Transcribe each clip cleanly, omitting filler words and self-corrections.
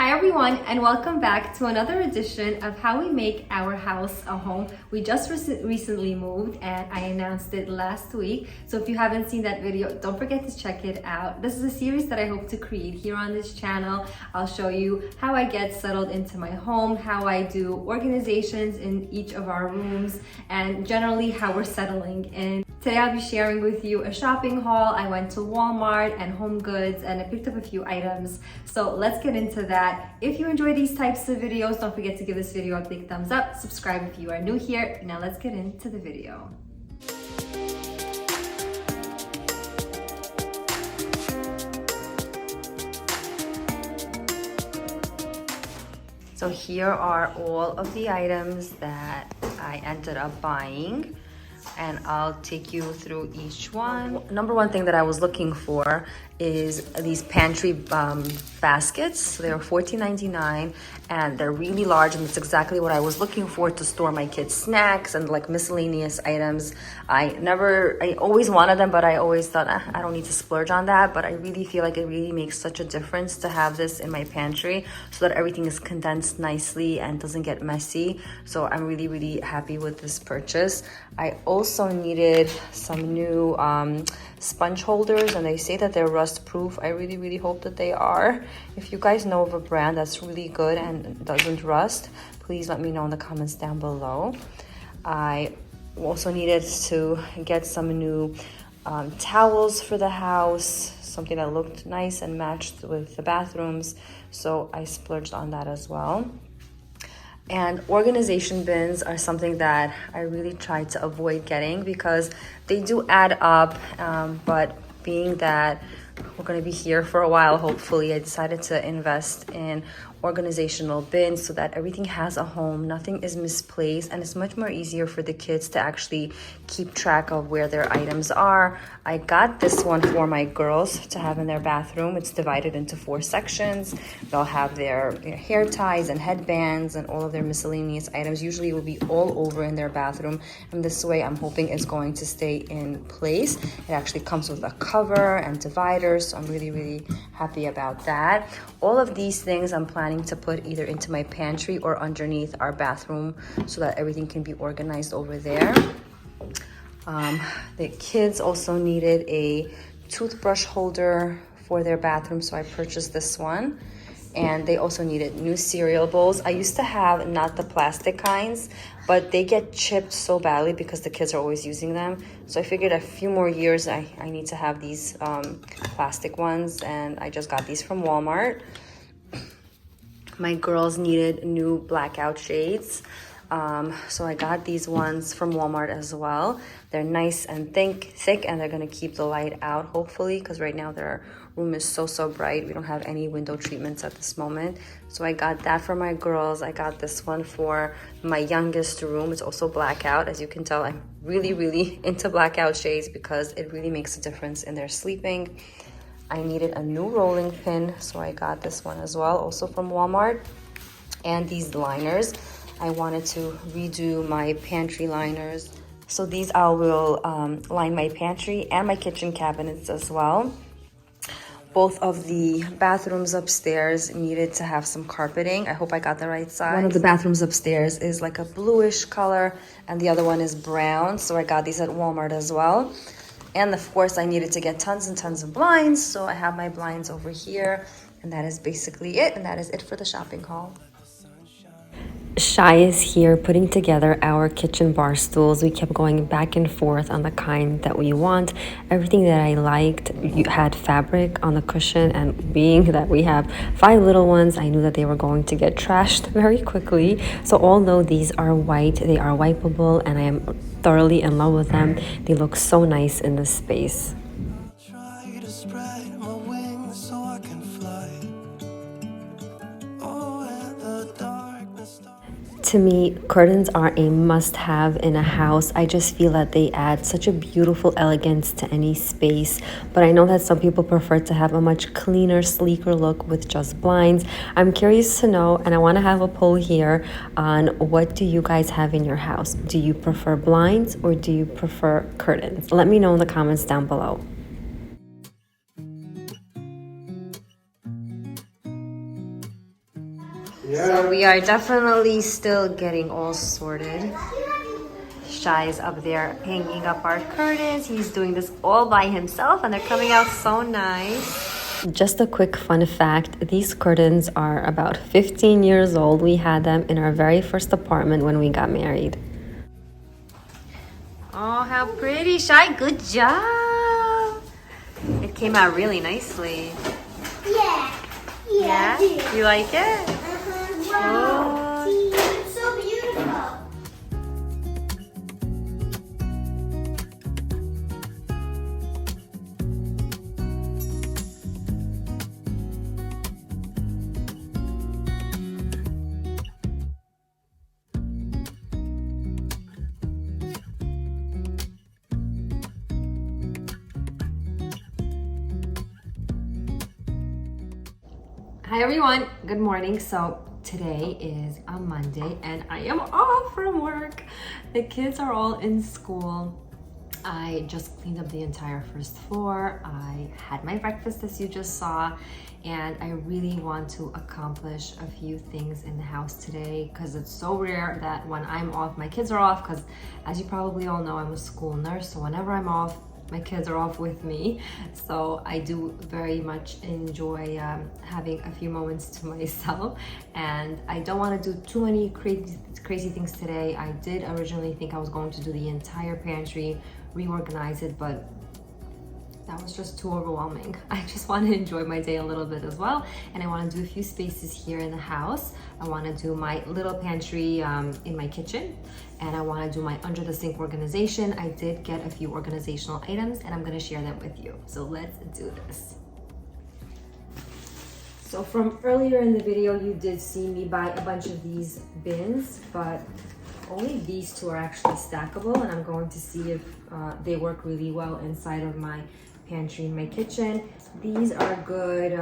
Hi everyone, and welcome back to another edition of how we make our house a home. We just recently moved and I announced it last week. So if you haven't seen that video, don't forget to check it out. This is a series that I hope to create here on this channel. I'll show you how I get settled into my home, how I do organizations in each of our rooms, and generally how we're settling in. Today I'll be sharing with you a shopping haul. I went to Walmart and Home Goods and I picked up a few items. So let's get into that. If you enjoy these types of videos, don't forget to give this video a big thumbs up. Subscribe if you are new here. Now let's get into the video. So here are all of the items that I ended up buying, and I'll take you through each one. Number one thing that I was looking for is these pantry baskets. So they're $14.99 and they're really large, and it's exactly what I was looking for to store my kids' snacks and like miscellaneous items. I always wanted them, but I always thought I don't need to splurge on that. But I really feel like it really makes such a difference to have this in my pantry so that everything is condensed nicely and doesn't get messy. So I'm really happy with this purchase. I also needed some new sponge holders, and they say that they're rust proof. I really hope that they are. If you guys know of a brand that's really good and doesn't rust, please let me know in the comments down below. I also needed to get some new towels for the house, something that looked nice and matched with the bathrooms, so I splurged on that as well. And organization bins are something that I really try to avoid getting because they do add up, but being that we're going to be here for a while, hopefully, I decided to invest in organizational bins so that everything has a home, nothing is misplaced, and it's much more easier for the kids to actually keep track of where their items are. I got this one for my girls to have in their bathroom. It's divided into 4 sections. They'll have their hair ties and headbands and all of their miscellaneous items. Usually it will be all over in their bathroom, and this way I'm hoping it's going to stay in place. It actually comes with a cover and dividers, so I'm really happy about that. All of these things I'm planning to put either into my pantry or underneath our bathroom so that everything can be organized over there. The kids also needed a toothbrush holder for their bathroom, so I purchased this one. And they also needed new cereal bowls. I used to have not the plastic kinds, but they get chipped so badly because the kids are always using them. So I figured a few more years I need to have these plastic ones, and I just got these from Walmart. My girls needed new blackout shades. So I got these ones from Walmart as well. They're nice and thick, and they're gonna keep the light out, hopefully, because right now their room is so bright. We don't have any window treatments at this moment. So I got that for my girls. I got this one for my youngest room. It's also blackout. As you can tell, I'm really into blackout shades because it really makes a difference in their sleeping. I needed a new rolling pin, so I got this one as well, also from Walmart. And these liners. I wanted to redo my pantry liners. So these I will line my pantry and my kitchen cabinets as well. Both of the bathrooms upstairs needed to have some carpeting. I hope I got the right size. One of the bathrooms upstairs is like a bluish color and the other one is brown. So I got these at Walmart as well. And of course I needed to get tons and tons of blinds. So I have my blinds over here, and that is basically it. And that is it for the shopping haul. Shy is here putting together our kitchen bar stools. We kept going back and forth on the kind that we want. Everything that I liked, you had fabric on the cushion, and being that we have 5 little ones, I knew that they were going to get trashed very quickly. So although these are white, they are wipeable, and I am thoroughly in love with them. They look so nice in this space. Try to spread my wings so I can fly. Oh, and the darkness. To me, curtains are a must-have in a house. I just feel that they add such a beautiful elegance to any space. But I know that some people prefer to have a much cleaner, sleeker look with just blinds. I'm curious to know, and I want to have a poll here on what do you guys have in your house? Do you prefer blinds or do you prefer curtains? Let me know in the comments down below. So we are definitely still getting all sorted. Shy's up there hanging up our curtains. He's doing this all by himself and they're coming out so nice. Just a quick fun fact, these curtains are about 15 years old. We had them in our very first apartment when we got married. Oh, how pretty, Shy. Good job. It came out really nicely. Yeah. Yeah? You like it? Wow. It's so beautiful. Hi everyone, good morning. So today is a Monday and I am off from work. The kids are all in school. I just cleaned up the entire first floor. I had my breakfast as you just saw, and I really want to accomplish a few things in the house today because it's so rare that when I'm off, my kids are off, because as you probably all know, I'm a school nurse. So whenever I'm off, my kids are off with me. So I do very much enjoy having a few moments to myself, and I don't want to do too many crazy things today. I did originally think I was going to do the entire pantry, reorganize it, but that was just too overwhelming. I just want to enjoy my day a little bit as well, and I want to do a few spaces here in the house. I want to do my little pantry in my kitchen, and I want to do my under the sink organization. I did get a few organizational items and I'm going to share them with you. So let's do this. So from earlier in the video, you did see me buy a bunch of these bins, but only these two are actually stackable, and I'm going to see if they work really well inside of my pantry in my kitchen. These are good.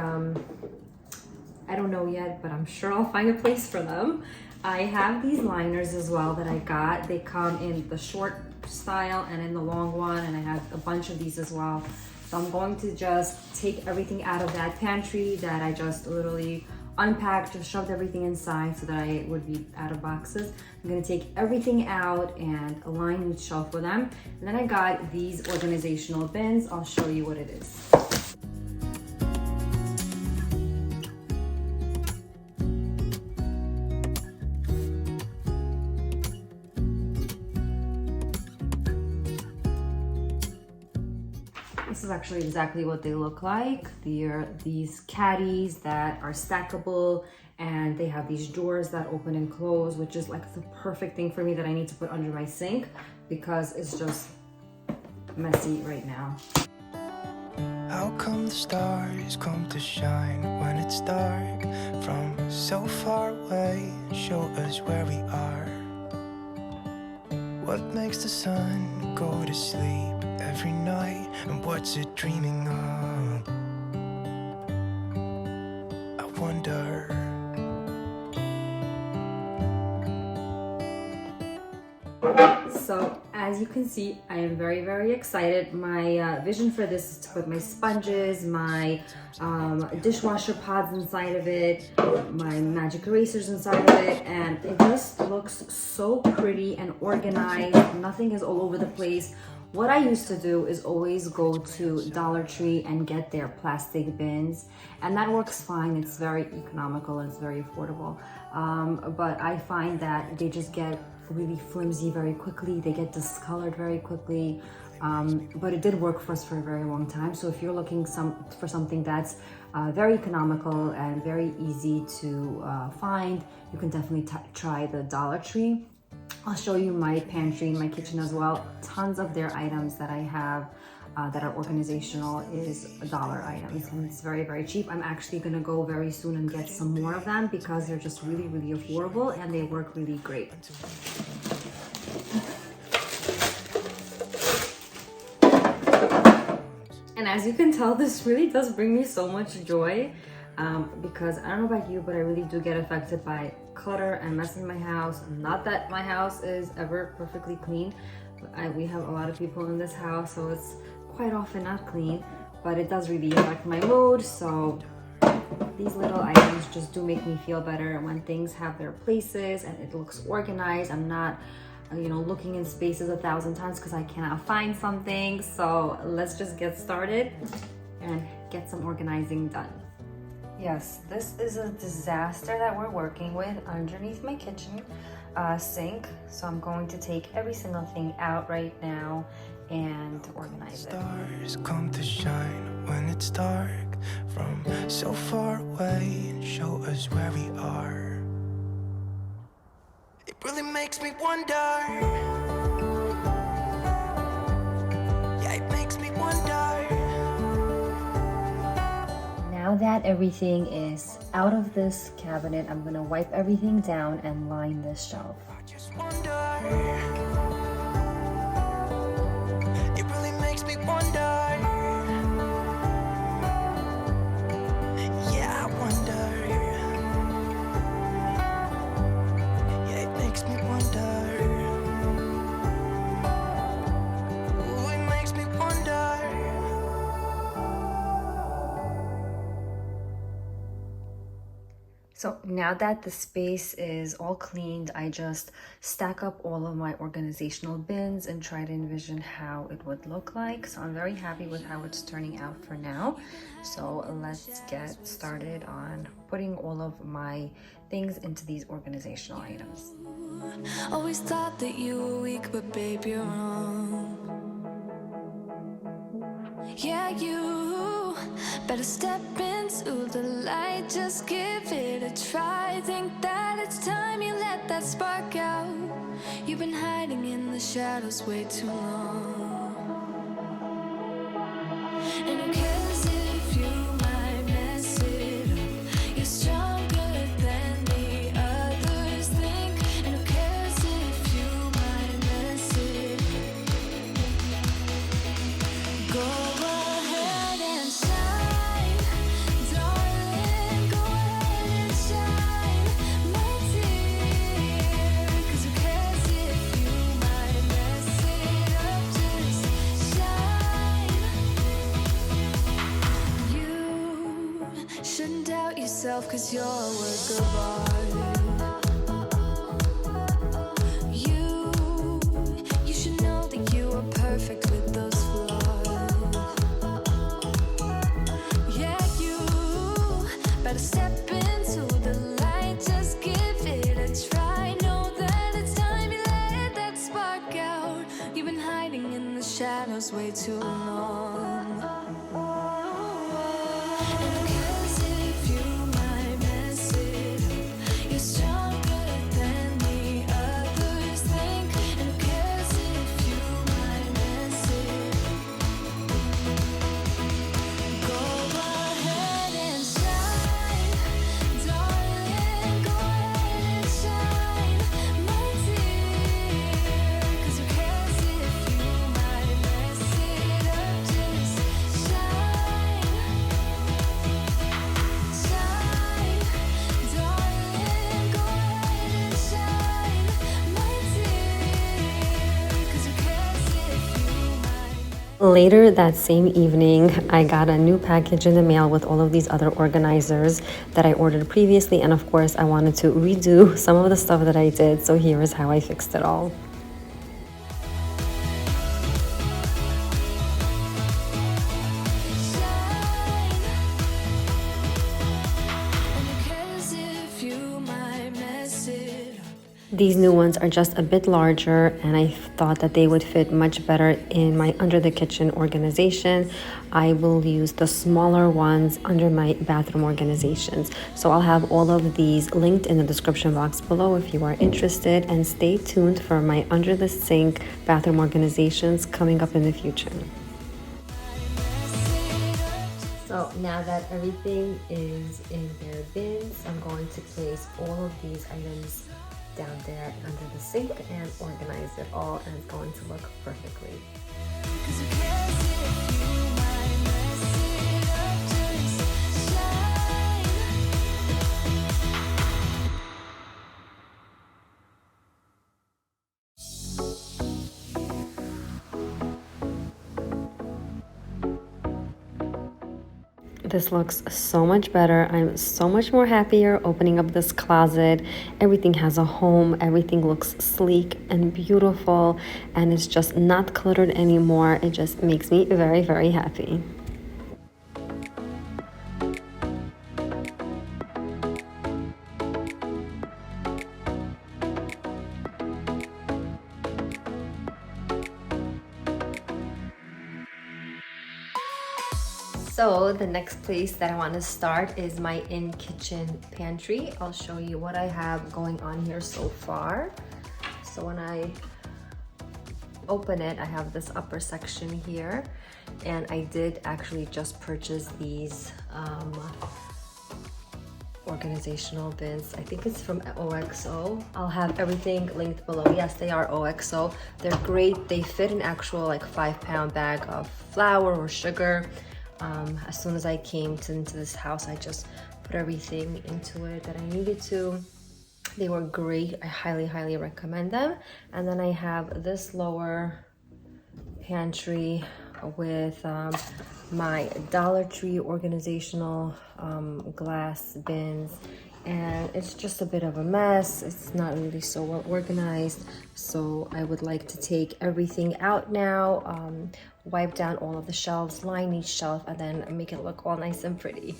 I don't know yet, but I'm sure I'll find a place for them. I have these liners as well that I got. They come in the short style and in the long one, and I have a bunch of these as well. So I'm going to just take everything out of that pantry that I just literally unpacked, just shoved everything inside so that I would be out of boxes. I'm gonna take everything out and align each shelf with them. And then I got these organizational bins. I'll show you what it is. This is actually exactly what they look like. They're these caddies that are stackable, and they have these drawers that open and close, which is like the perfect thing for me that I need to put under my sink because it's just messy right now. How come the stars come to shine when it's dark from so far away and show us where we are? What makes the sun go to sleep every night, and what's it dreaming of? I wonder. So as you can see, I am very excited. My vision for this is to put my sponges, my dishwasher pods inside of it, my magic erasers inside of it, and it just looks so pretty and organized. Nothing is all over the place. What I used to do is always go to Dollar Tree and get their plastic bins, and that works fine. It's very economical and it's very affordable. But I find that they just get really flimsy very quickly. They get discolored very quickly. But it did work for us for a very long time. So if you're looking for something that's very economical and very easy to find, you can definitely try the Dollar Tree. I'll show you my pantry in my kitchen as well. Tons of their items that I have that are organizational is $1 items, and it's very cheap. I'm actually gonna go very soon and get some more of them because they're just really affordable and they work really great. And as you can tell, this really does bring me so much joy because I don't know about you, but I really do get affected by clutter and mess in my house. Not that my house is ever perfectly clean. We have a lot of people in this house, so it's quite often not clean, but it does really affect my mood. So these little items just do make me feel better when things have their places and it looks organized. I'm not, looking in spaces 1,000 times because I cannot find something. So let's just get started and get some organizing done. Yes, this is a disaster that we're working with underneath my kitchen sink. So I'm going to take every single thing out right now and organize it. Stars come to shine when it's dark from so far away and show us where we are. It really makes me wonder. Yeah, it makes me wonder. Now that everything is out of this cabinet, I'm gonna wipe everything down and line this shelf. I just wonder. It really makes me wonder. Yeah, I wonder. Yeah, it makes me wonder. Ooh, it makes me wonder. So now that the space is all cleaned, I just stack up all of my organizational bins and try to envision how it would look like. So I'm very happy with how it's turning out for now. So let's get started on putting all of my things into these organizational items. Always thought that you were weak, but babe, you're wrong. Yeah, you better step into the light, just give it a try. Think that it's time you let that spark out. You've been hiding in the shadows way too long. And who cares if you might mess it up? You're stronger than the others think. And who cares if you might mess it up? Go ahead and shine, darling. Go ahead and shine, my dear. 'Cause who cares if you might mess it up? Just shine. You shouldn't doubt yourself, 'cause you're a work of art. You should know that you are perfect with those flaws. Yeah, you better step into the light, just give it a try. Know that it's time you let that spark out. You've been hiding in the shadows way too long. And who cares if you might mess it up? You're stronger than the others think. And who cares if you might mess it up? Go ahead and shine, darling. Go ahead and shine, my dear. 'Cause who cares if you might mess it up? Just shine, shine, darling. Go ahead and shine, my dear. 'Cause who cares if you might. Later that same evening, I got a new package in the mail with all of these other organizers that I ordered previously, and of course I wanted to redo some of the stuff that I did, so here is how I fixed it all. These new ones are just a bit larger, and I thought that they would fit much better in my under the kitchen organization. I will use the smaller ones under my bathroom organizations. So I'll have all of these linked in the description box below if you are interested, and stay tuned for my under the sink bathroom organizations coming up in the future. So now that everything is in their bins, I'm going to place all of these items down there under the sink and organize it all, and it's going to look perfectly. This looks so much better. I'm so much more happier opening up this closet. Everything has a home. Everything looks sleek and beautiful, and it's just not cluttered anymore. It just makes me very, very happy. So the next place that I want to start is my in-kitchen pantry. I'll show you what I have going on here so far. So when I open it, I have this upper section here, and I did actually just purchase these organizational bins. I think it's from OXO. I'll have everything linked below. Yes, they are OXO. They're great. They fit an actual like 5-pound bag of flour or sugar. As soon as I came into this house, I just put everything into it that I needed to. They were great. I highly, highly recommend them. And then I have this lower pantry with my Dollar Tree organizational glass bins, and it's just a bit of a mess. It's not really so well organized, so I would like to take everything out now, wipe down all of the shelves, line each shelf, and then make it look all nice and pretty.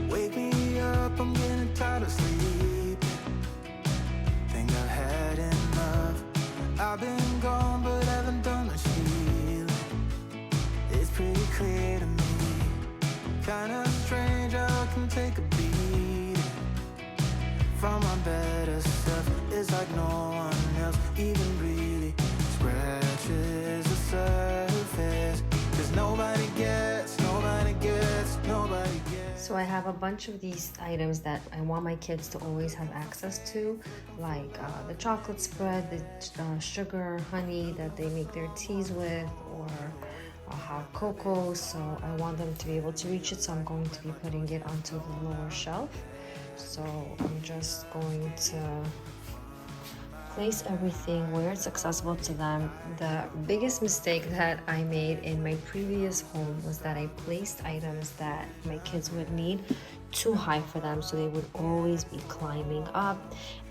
Wake me up, I'm getting tired of sleeping. Think I've had enough. I've been gone, but haven't done much healing. It's pretty clear to me. Kinda strange how I can take a beating from my better self. It's like no one else even really scratches the surface. 'Cause nobody gets, nobody gets, nobody gets. So I have a bunch of these items that I want my kids to always have access to, like the chocolate spread, the sugar, honey that they make their teas with, or hot cocoa. So I want them to be able to reach it, so I'm going to be putting it onto the lower shelf. So I'm just going to place everything where it's accessible to them. The biggest mistake that I made in my previous home was that I placed items that my kids would need too high for them, so they would always be climbing up,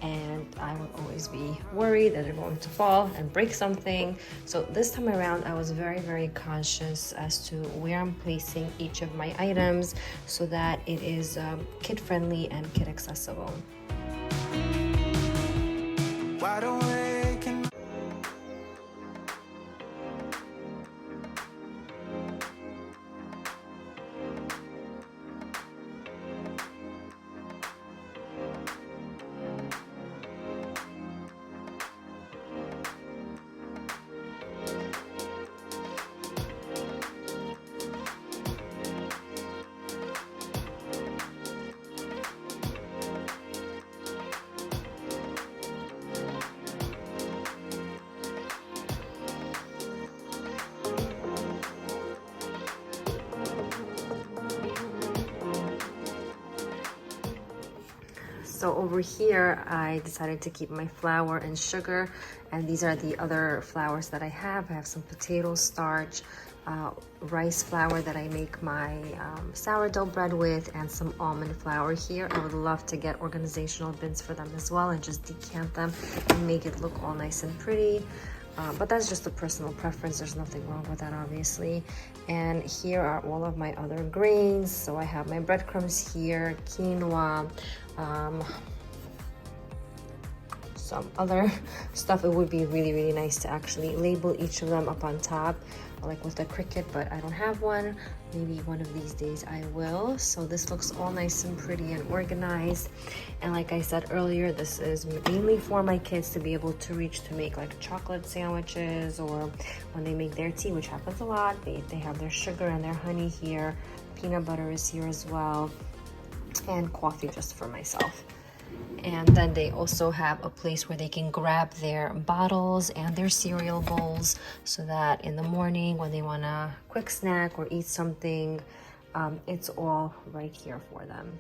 and I would always be worried that they're going to fall and break something. So this time around I was very, very conscious as to where I'm placing each of my items so that it is kid friendly and kid accessible. Wide awake and So over here, I decided to keep my flour and sugar, and these are the other flours that I have. I have some potato starch, rice flour that I make my sourdough bread with, and some almond flour here. I would love to get organizational bins for them as well and just decant them and make it look all nice and pretty. But that's just a personal preference. There's nothing wrong with that, obviously. And here are all of my other grains. So I have my breadcrumbs here, quinoa, some other stuff. It would be really nice to actually label each of them up on top, like with the Cricut, but I don't have one. Maybe one of these days I will. So this looks all nice and pretty and organized. And like I said earlier, this is mainly for my kids to be able to reach to make like chocolate sandwiches, or when they make their tea, which happens a lot, they have their sugar and their honey here. Peanut butter is here as well, and coffee just for myself. And then they also have a place where they can grab their bottles and their cereal bowls, so that in the morning when they want a quick snack or eat something, it's all right here for them.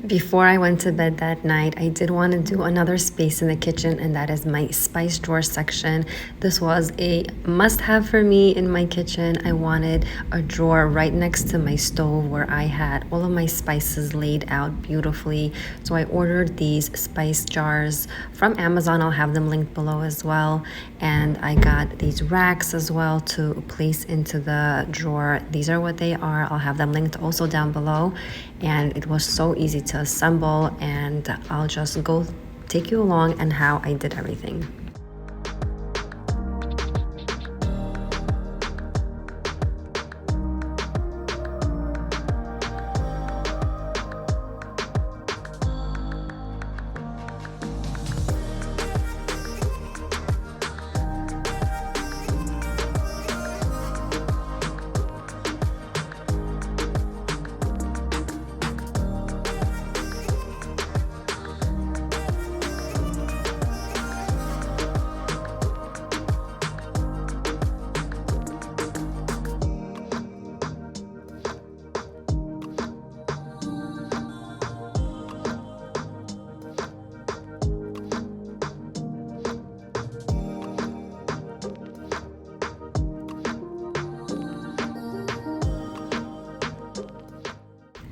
Before I went to bed that night, I did want to do another space in the kitchen, and that is my spice drawer section. This was a must-have for me in my kitchen. I wanted a drawer right next to my stove where I had all of my spices laid out beautifully. So I ordered these spice jars from Amazon. I'll have them linked below as well. And I got these racks as well to place into the drawer. These are what they are. I'll have them linked also down below. And it was so easy to assemble, and I'll just go take you along and how I did everything.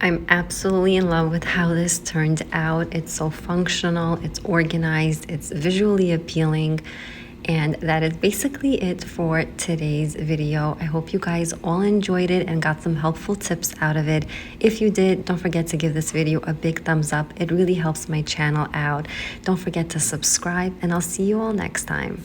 I'm absolutely in love with how this turned out. It's so functional, it's organized, it's visually appealing. And that is basically it for today's video. I hope you guys all enjoyed it and got some helpful tips out of it. If you did, don't forget to give this video a big thumbs up. It really helps my channel out. Don't forget to subscribe, and I'll see you all next time.